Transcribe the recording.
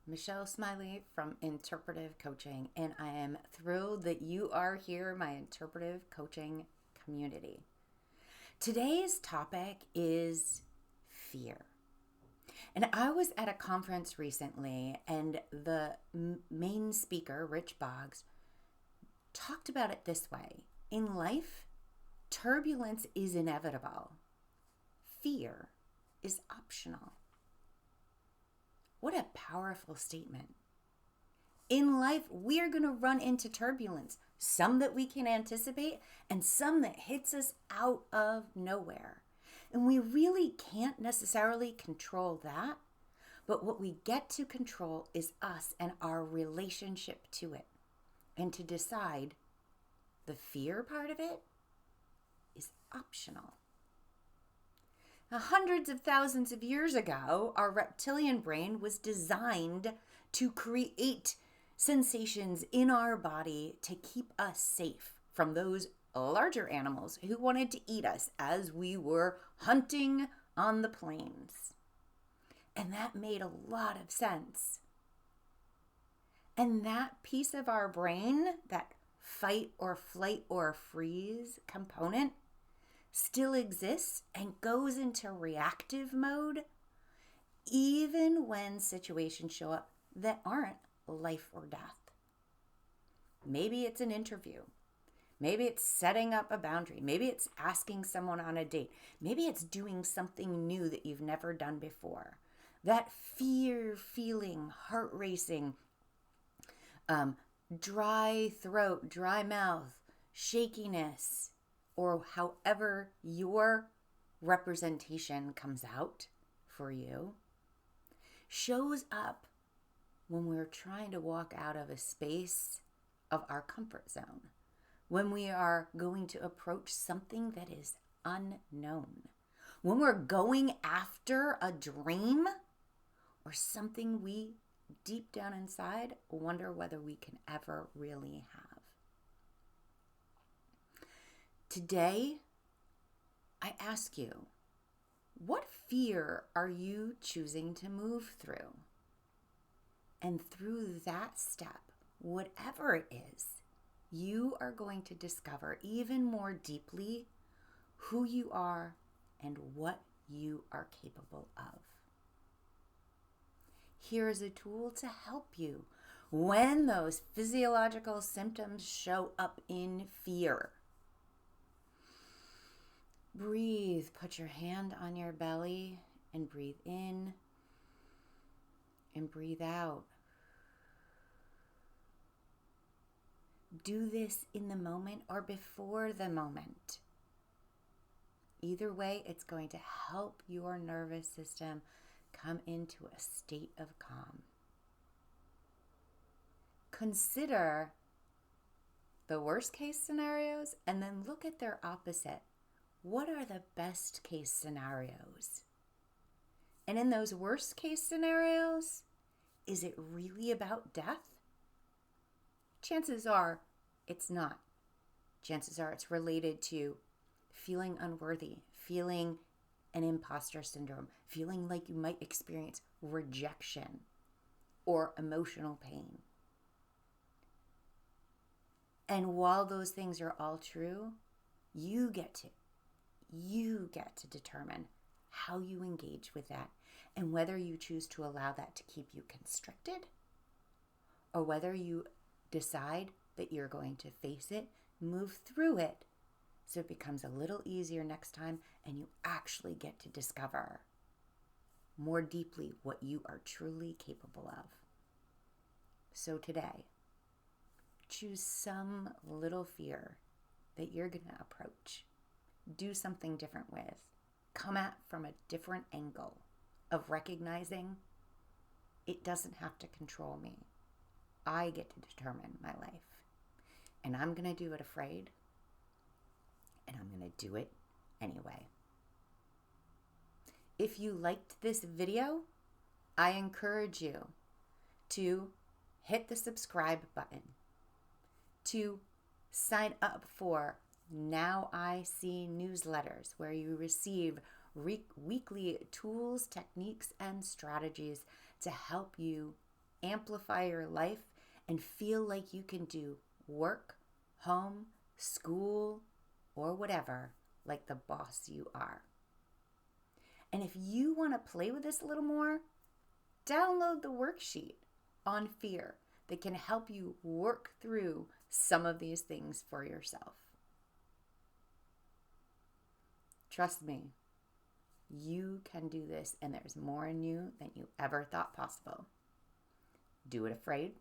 Michelle Smiley from Interpretive Coaching, and I am thrilled that you are here, my interpretive coaching community. Today's topic is fear. And I was at a conference recently, and the main speaker, Rich Boggs, talked about it this way. In life, turbulence is inevitable. Fear is optional. What a powerful statement. In life, we are going to run into turbulence, some that we can anticipate and some that hits us out of nowhere. And we really can't necessarily control that, but what we get to control is us and our relationship to it. And to decide the fear part of it is optional. Now, hundreds of thousands of years ago, our reptilian brain was designed to create sensations in our body to keep us safe from those larger animals who wanted to eat us as we were hunting on the plains. And that made a lot of sense. And that piece of our brain, that fight or flight or freeze component, still exists and goes into reactive mode even when situations show up that aren't life or death. Maybe it's an interview. Maybe it's setting up a boundary. Maybe it's asking someone on a date. Maybe it's doing something new that you've never done before. That fear feeling, heart racing, dry throat, dry mouth, shakiness, or however your representation comes out for you, shows up when we're trying to walk out of a space of our comfort zone, when we are going to approach something that is unknown, when we're going after a dream or something we deep down inside wonder whether we can ever really have. Today, I ask you, what fear are you choosing to move through? And through that step, whatever it is, you are going to discover even more deeply who you are and what you are capable of. Here is a tool to help you when those physiological symptoms show up in fear. Breathe. Put your hand on your belly and breathe in and breathe out. Do this in the moment or before the moment. Either way, it's going to help your nervous system come into a state of calm. Consider the worst case scenarios and then look at their opposite. What are the best case scenarios? And in those worst case scenarios, is it really about death? Chances are it's not. Chances are it's related to feeling unworthy, feeling an imposter syndrome, feeling like you might experience rejection or emotional pain. And while those things are all true, you get to determine how you engage with that and whether you choose to allow that to keep you constricted or whether you decide that you're going to face it, move through it, so it becomes a little easier next time and you actually get to discover more deeply what you are truly capable of. So today, choose some little fear that you're going to approach. Do something different with. Come at from a different angle of recognizing it doesn't have to control me. I get to determine my life. And I'm going to do it afraid. And I'm going to do it anyway. If you liked this video, I encourage you to hit the subscribe button, to sign up for Now I See newsletters, where you receive weekly tools, techniques, and strategies to help you amplify your life and feel like you can do work, home, school, or whatever like the boss you are. And if you want to play with this a little more, download the worksheet on fear that can help you work through some of these things for yourself. Trust me, you can do this, and there's more in you than you ever thought possible. Do it afraid,